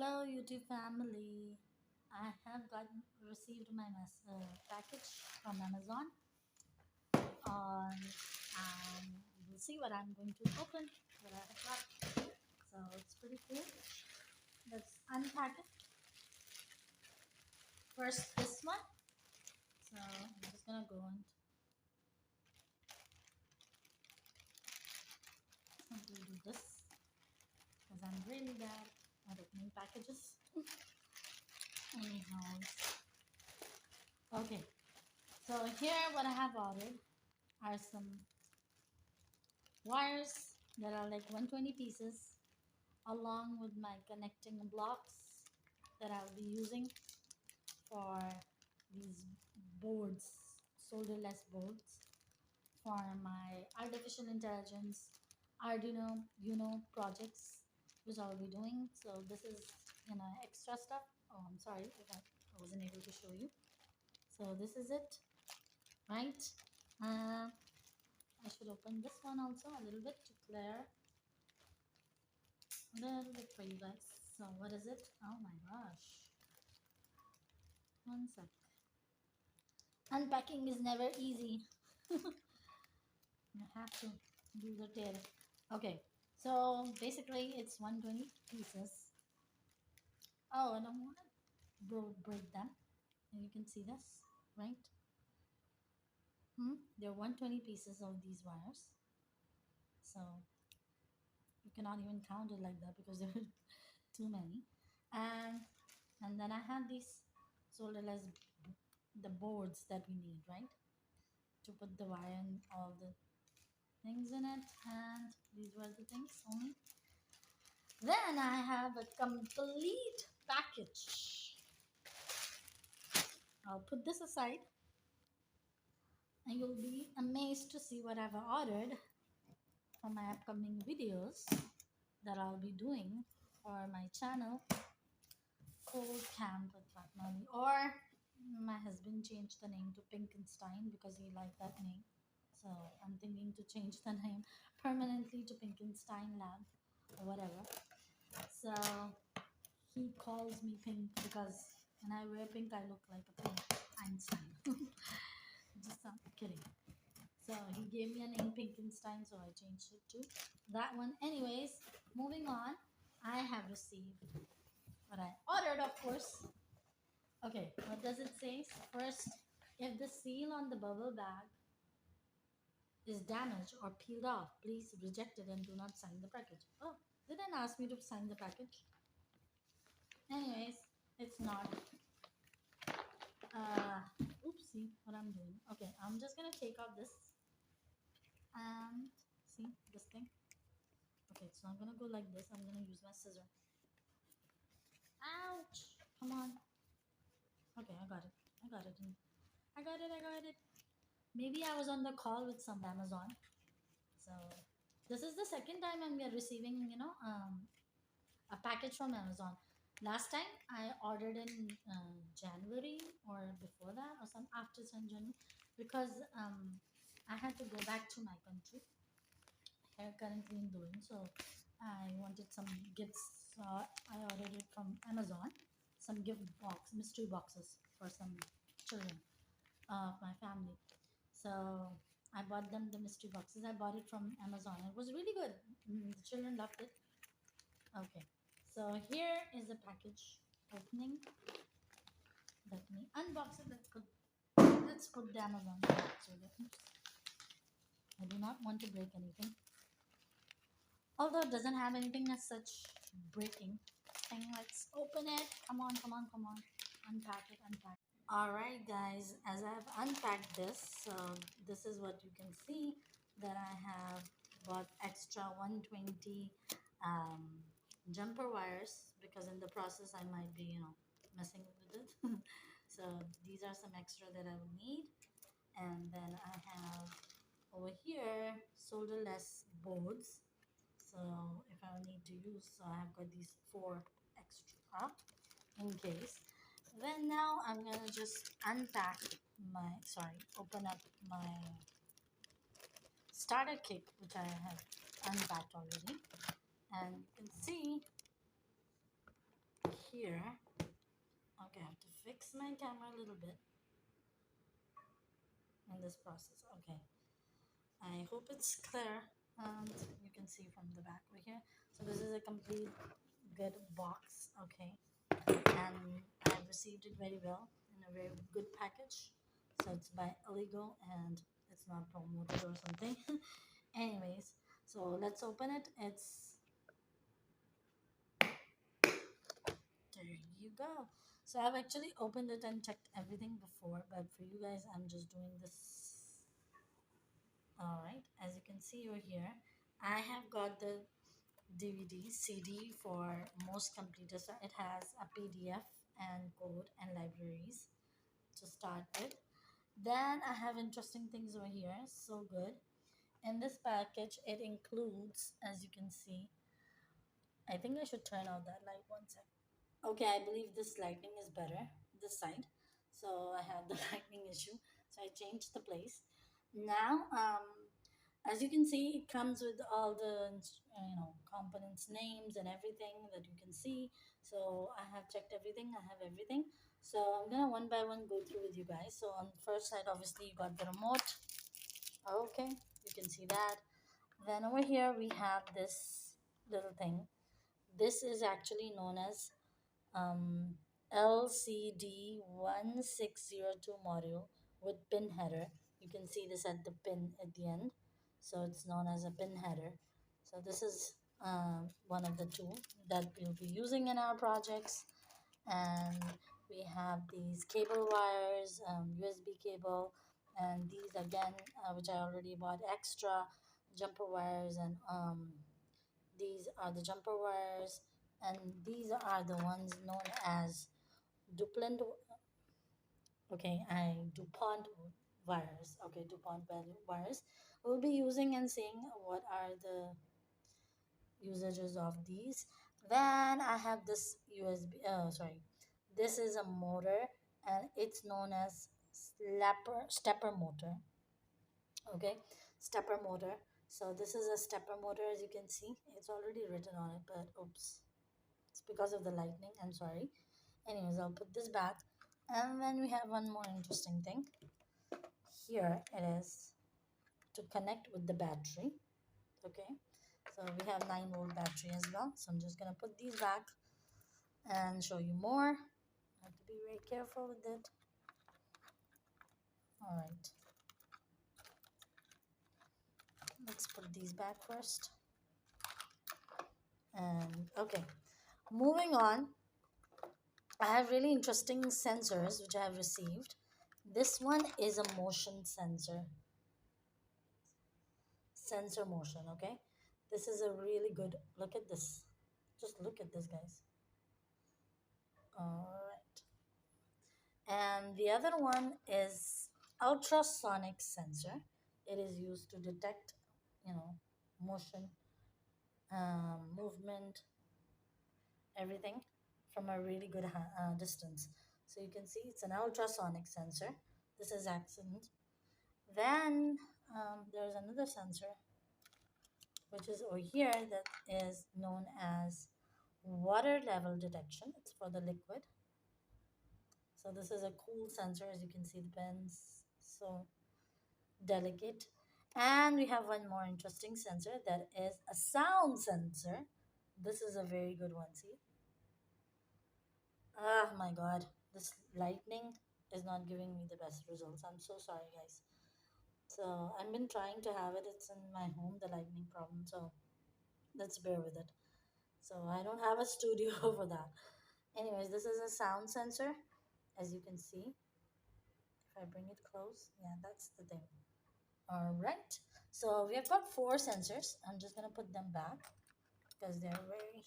Hello YouTube family. I have received my package from Amazon and we'll see what I'm going to open, what I have got. So it's pretty cool. Let's unpack it. First this one. So I'm just gonna go and simply do this because I'm really bad at opening packages. Anyhow. Okay. So here what I have ordered are some wires that are like 120 pieces along with my connecting blocks that I'll be using for these boards, solderless boards for my artificial intelligence Arduino projects which I'll be doing. So this is extra stuff. Oh, I'm sorry if I wasn't able to show you. So this is it, right? I should open this one also a little bit to clear a little bit for you guys. So what is it? Oh my gosh. One sec. Unpacking is never easy. You have to do the tail. Okay. So basically it's 120 pieces. Oh, I don't want to break them. And you can see this, right? There are 120 pieces of these wires. So you cannot even count it like that because there are too many. And then I have these solderless the boards that we need, right, to put the wire and all the things in it, and these were the things only. Then I have a complete package. I'll put this aside and you'll be amazed to see what I've ordered for my upcoming videos that I'll be doing for my channel, Cold Camp with Ratnali, or my husband changed the name to Pinkenstein because he liked that name. So I'm thinking to change the name permanently to Pinkenstein Lab or whatever. So he calls me Pink because when I wear pink, I look like a pink Einstein. Just kidding. So he gave me a name Pinkenstein, so I changed it to that one. Anyways, moving on, I have received what I ordered, of course. Okay, what does it say? First, if the seal on the bubble bag is damaged or peeled off, please reject it and do not sign the package. Oh, they didn't ask me to sign the package. Anyways, it's not. Oopsie, what I'm doing. Okay, I'm just gonna take out this and see this thing. Okay, it's not gonna go like this. I'm gonna use my scissor. Ouch! Come on. Okay, I got it. I got it. I got it. I got it. Maybe I was on the call with some Amazon. So this is the second time we are receiving, a package from Amazon. Last time I ordered in January or before that or some after some January because I had to go back to my country here currently in doing. So I wanted some gifts. So I ordered it from Amazon, some gift mystery boxes for some children of my family. So I bought them the mystery boxes. I bought it from Amazon. It was really good. The children loved it. Okay, so here is the package opening. Let me unbox it. Let's put the Amazon box over there. Oops. I do not want to break anything. Although it doesn't have anything as such breaking thing. Let's open it. Come on, come on, come on. Unpack it, unpack it. Alright guys, as I've unpacked this, this is what you can see that I have bought extra 120 jumper wires because in the process I might be, messing with it. So these are some extra that I will need. And then I have over here solderless boards. So if I need to use, so I have got these 4 extra in case. Then now I'm gonna just open up my starter kit, which I have unpacked already. And you can see here, okay, I have to fix my camera a little bit in this process. Okay, I hope it's clear and you can see from the back over here. So this is a complete good box, okay, and I've received it very well in a very good package. So it's by Illegal and it's not promoted or something. Anyways, so let's open it. It's there you go. So I've actually opened it and checked everything before, but for you guys, I'm just doing this. All right, as you can see over here, I have got the DVD, CD for most completers. So it has a PDF and code and libraries to start with. Then I have interesting things over here. So good. In this package, it includes, as you can see, I think I should turn off that light one sec. Okay, I believe this lighting is better this side. So I have the lighting issue. So I changed the place. Now, as you can see, it comes with all the components, names, and everything that you can see. So I have checked everything. I have everything. So I'm gonna one by one go through with you guys. So on the first side, obviously, you got the remote. Okay, you can see that. Then over here we have this little thing. This is actually known as um, LCD1602 module with pin header. You can see this at the pin at the end. So it's known as a pin header. So this is one of the two that we'll be using in our projects. And we have these cable wires, USB cable, and these again, which I already bought extra jumper wires, and these are the jumper wires, and these are the ones known as duplant. Okay, I DuPont wires. Okay, DuPont wires. We'll be using and seeing what are the usages of these. Then I have this USB. Sorry, this is a motor, and it's known as stepper motor. Okay, stepper motor. So this is a stepper motor, as you can see. It's already written on it, but oops, it's because of the lightning. I'm sorry. Anyways, I'll put this back. And then we have one more interesting thing. Here it is to connect with the battery. Okay. So we have 9-volt battery as well. So I'm just gonna put these back and show you more. I have to be very careful with it. All right. Let's put these back first. And okay. Moving on, I have really interesting sensors which I have received. This one is a motion sensor motion. Okay, this is a really good look at this. Just look at this, guys. All right, and the other one is ultrasonic sensor. It is used to detect, motion, movement, everything from a really good distance. So you can see it's an ultrasonic sensor. This is accent. Then there's another sensor which is over here that is known as water level detection. It's for the liquid. So this is a cool sensor, as you can see the pins, so delicate. And we have one more interesting sensor that is a sound sensor. This is a very good one. See, oh my god, this lightning is not giving me the best results. I'm so sorry, guys. So I've been trying to have it. It's in my home, the lightning problem. So let's bear with it. So I don't have a studio for that. Anyways, this is a sound sensor, as you can see. If I bring it close, yeah, that's the thing. All right. So we have got 4 sensors. I'm just gonna put them back because they're very,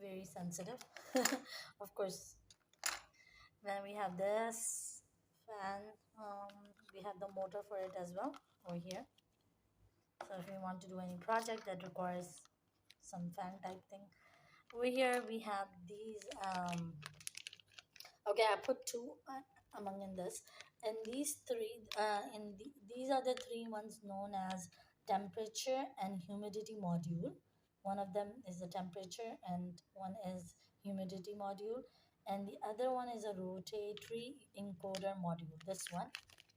very sensitive. Of course. Then we have this fan. We have the motor for it as well over here. So if you want to do any project that requires some fan type thing, over here we have these. Okay, I put two among in this, and these three. These are the three ones known as temperature and humidity module. One of them is the temperature, and one is humidity module, and the other one is a rotatory encoder module. This one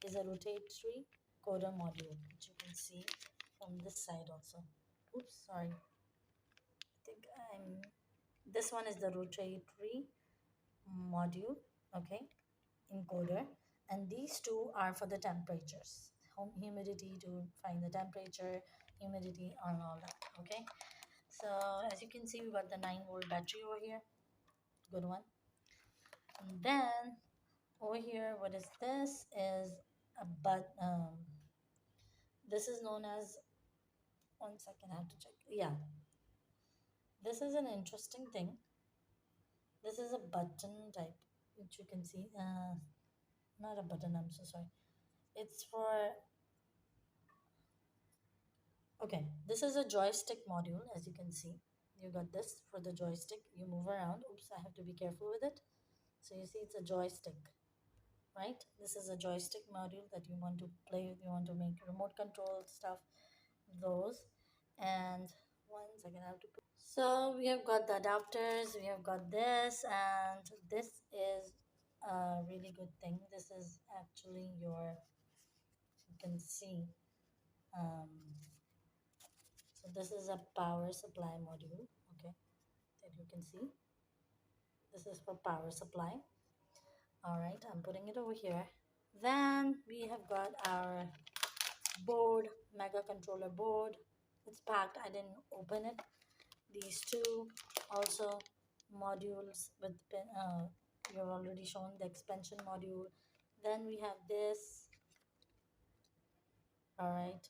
is a rotatory encoder module, which you can see from this side also. Oops, sorry. I think I'm. This one is the rotatory module, okay, encoder, and these two are for the temperatures, humidity to find the temperature, humidity, and all that. Okay, so as you can see, we got the 9-volt battery over here, good one. And then over here, what is this? Is a this is known as, one second, I have to check. Yeah, this is an interesting thing. This is a button type, which you can see. Not a button. I'm so sorry. It's for, okay, this is a joystick module, as you can see. You got this for the joystick. You move around. Oops, I have to be careful with it. So you see, it's a joystick, right? This is a joystick module that you want to play with. You want to make remote control stuff, those. And one second, I have to put. So we have got the adapters. We have got this, and this is a really good thing. This is actually your, you can see. Um, So this is a power supply module, okay, that you can see. This is for power supply. All right, I'm putting it over here. Then we have got our board, mega controller board. It's packed. I didn't open it. These two also modules with you've already shown the expansion module. Then we have this. All right,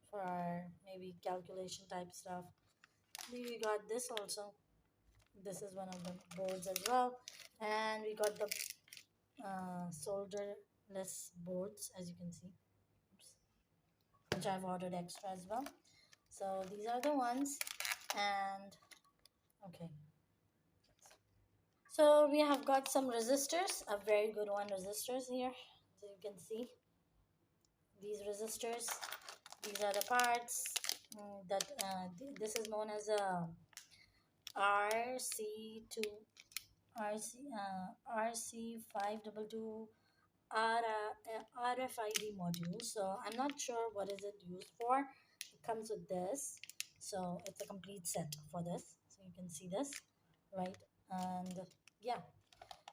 for our maybe calculation type stuff. We got this also. This is one of the boards as well, and we got the solderless boards, as you can see. Oops. Which I've ordered extra as well. So these are the ones, and okay, so we have got some resistors, a very good one, resistors here, so you can see these resistors. These are the parts that this is known as a RC2 RC522 RFID module. So I'm not sure what is it used for. It comes with this, so it's a complete set for this. So you can see this, right? And yeah,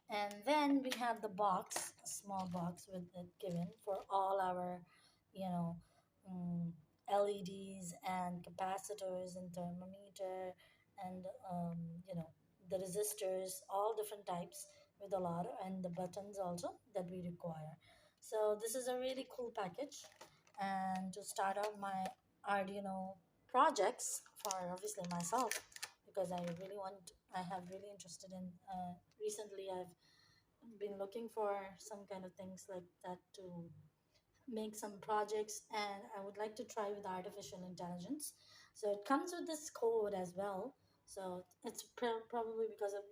and then we have the box, a small box with it given for all our, you know, um, LEDs and capacitors and thermometer and you know, the resistors, all different types with a lot, and the buttons also that we require. So this is a really cool package, and to start out my Arduino projects for obviously myself, because I have really interested in, recently I've been looking for some kind of things like that to make some projects, and I would like to try with artificial intelligence. So it comes with this code as well. So it's probably because of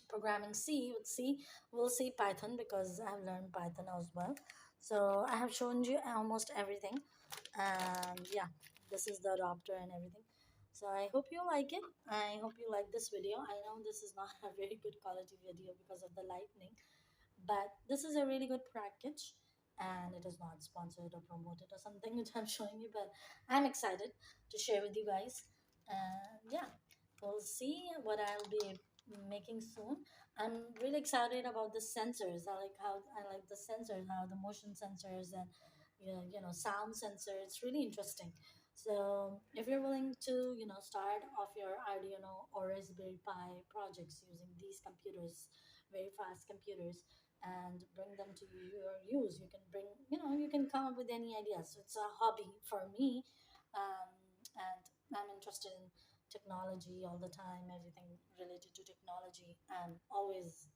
programming C. With C, we'll see Python because I've learned Python as well. So I have shown you almost everything, and yeah, this is the adapter and everything. So I hope you like it. I hope you like this video. I know this is not a very good quality video because of the lightning, but this is a really good package, and it is not sponsored or promoted or something which I'm showing you, but I'm excited to share with you guys. And yeah, we'll see what I'll be making soon. I'm really excited about the sensors. I like the sensors, how the motion sensors and sound sensor. It's really interesting. So if you're willing to start off your Arduino or Raspberry Pi projects using these computers, very fast computers, and bring them to your use, you can come up with any ideas. So it's a hobby for me, and I'm interested in technology all the time. Everything related to technology, I'm always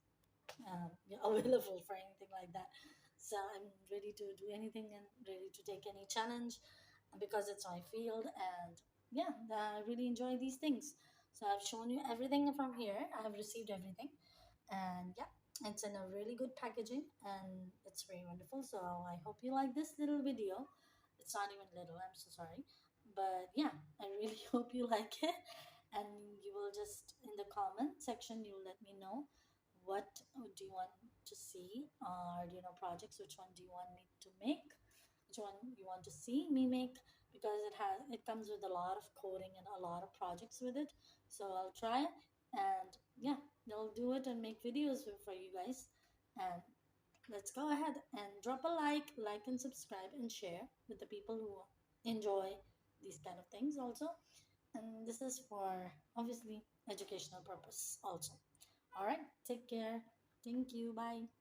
available for anything like that. So I'm ready to do anything and ready to take any challenge because it's my field. And yeah, I really enjoy these things. So I've shown you everything from here. I have received everything, and yeah, it's in a really good packaging and it's very wonderful. So I hope you like this little video. It's not even little, I'm so sorry, but yeah, I really hope you like it. and you will just in the comment section you will let me know what do you want to see, projects, which one do you want me to make, which one you want to see me make, because it comes with a lot of coding and a lot of projects with it. So I'll try, and yeah, I'll do it and make videos for you guys. And let's go ahead and drop a like and subscribe and share with the people who enjoy these kind of things also. And this is for obviously educational purpose also. All right, take care. Thank you. Bye.